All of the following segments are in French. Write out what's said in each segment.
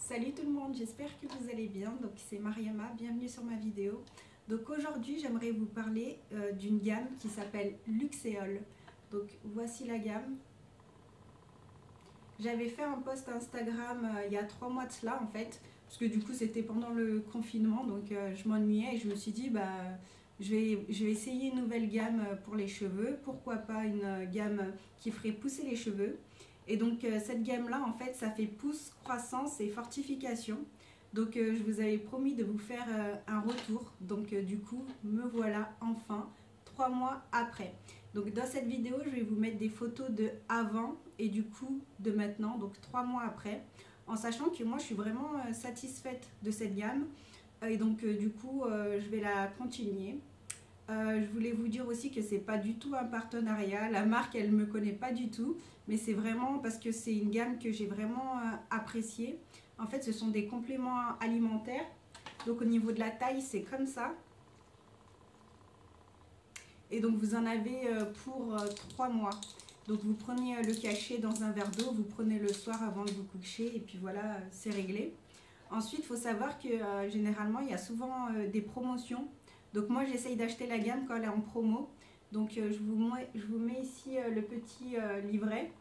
Salut tout le monde, j'espère que vous allez bien. Donc c'est Mariama, bienvenue sur ma vidéo. Donc aujourd'hui j'aimerais vous parler d'une gamme qui s'appelle Luxéol. Donc voici la gamme. J'avais fait un post Instagram il y a 3 mois de cela en fait, parce que du coup c'était pendant le confinement, donc je m'ennuyais et je me suis dit je vais essayer une nouvelle gamme pour les cheveux. Pourquoi pas une gamme qui ferait pousser les cheveux. Et donc cette gamme là en fait ça fait pousse, croissance et fortification. Donc je vous avais promis de vous faire un retour. Donc du coup me voilà enfin 3 mois après. Donc dans cette vidéo je vais vous mettre des photos de avant et du coup de maintenant, donc 3 mois après. En sachant que moi je suis vraiment satisfaite de cette gamme. Et donc du coup je vais la continuer. Je voulais vous dire aussi que c'est pas du tout un partenariat, la marque elle me connaît pas du tout, mais c'est vraiment parce que c'est une gamme que j'ai vraiment appréciée. En fait ce sont des compléments alimentaires, donc au niveau de la taille c'est comme ça. Et donc vous en avez pour 3 mois. Donc vous prenez le cachet dans un verre d'eau, vous prenez le soir avant de vous coucher et puis voilà, c'est réglé. Ensuite il faut savoir que généralement il y a souvent des promotions. Donc moi j'essaye d'acheter la gamme quand elle est en promo. Donc je vous mets ici le petit livret.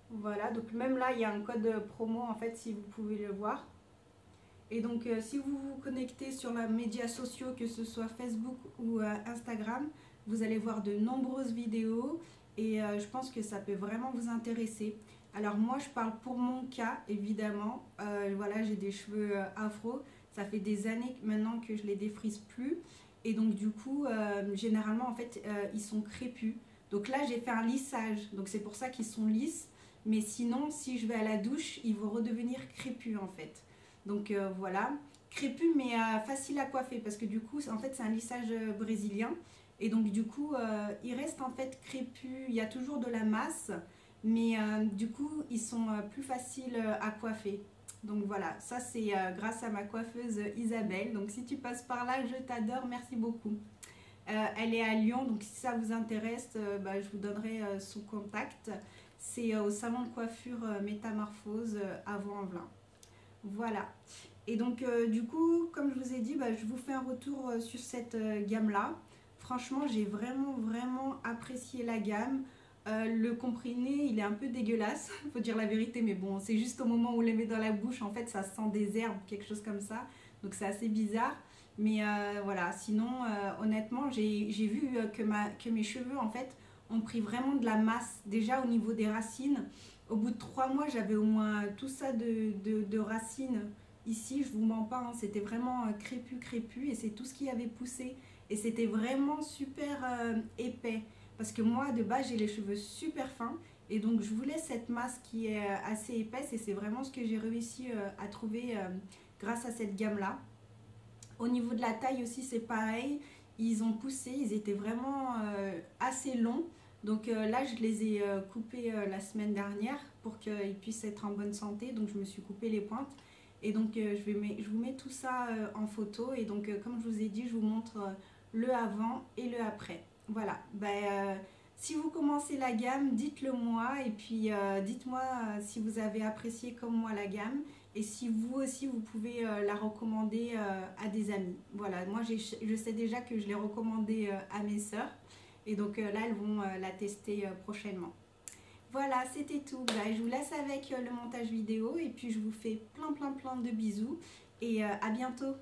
Voilà, donc même là il y a un code promo en fait si vous pouvez le voir. Et donc si vous vous connectez sur les médias sociaux, que ce soit Facebook ou Instagram, vous allez voir de nombreuses vidéos et je pense que ça peut vraiment vous intéresser. Alors moi je parle pour mon cas évidemment, voilà j'ai des cheveux afro. Ça fait des années maintenant que je les défrise plus. Et donc du coup, généralement en fait, ils sont crépus. Donc là, j'ai fait un lissage. Donc c'est pour ça qu'ils sont lisses. Mais sinon, si je vais à la douche, ils vont redevenir crépus en fait. Donc voilà. Crépus mais facile à coiffer. Parce que du coup, en fait, c'est un lissage brésilien. Et donc du coup, ils restent en fait crépus. Il y a toujours de la masse. Mais du coup, ils sont plus faciles à coiffer. Donc voilà, ça c'est grâce à ma coiffeuse Isabelle. Donc si tu passes par là, je t'adore, merci beaucoup. Elle est à Lyon, donc si ça vous intéresse, je vous donnerai son contact. C'est au salon de coiffure Métamorphose à Vaux-en-Velin. Voilà. Et donc du coup, comme je vous ai dit, je vous fais un retour sur cette gamme-là. Franchement, j'ai vraiment apprécié la gamme. Le comprimé il est un peu dégueulasse, faut dire la vérité, mais bon c'est juste au moment où on les met dans la bouche en fait ça sent des herbes, quelque chose comme ça, donc c'est assez bizarre. Mais voilà, sinon honnêtement j'ai vu que mes cheveux en fait ont pris vraiment de la masse déjà au niveau des racines. Au bout de 3 mois j'avais au moins tout ça de racines ici, je vous mens pas, hein, c'était vraiment crépus et c'est tout ce qui avait poussé et c'était vraiment super épais. Parce que moi, de base, j'ai les cheveux super fins. Et donc, je voulais cette masse qui est assez épaisse. Et c'est vraiment ce que j'ai réussi à trouver grâce à cette gamme-là. Au niveau de la taille aussi, c'est pareil. Ils ont poussé. Ils étaient vraiment assez longs. Donc là, je les ai coupés la semaine dernière pour qu'ils puissent être en bonne santé. Donc, je me suis coupé les pointes. Et donc, je vous mets tout ça en photo. Et donc, comme je vous ai dit, je vous montre le avant et le après. Voilà, si vous commencez la gamme, dites-le moi et puis dites-moi si vous avez apprécié comme moi la gamme et si vous aussi vous pouvez la recommander à des amis. Voilà, moi je sais déjà que je l'ai recommandée à mes sœurs et donc là elles vont la tester prochainement. Voilà, c'était tout. Je vous laisse avec le montage vidéo et puis je vous fais plein de bisous et à bientôt.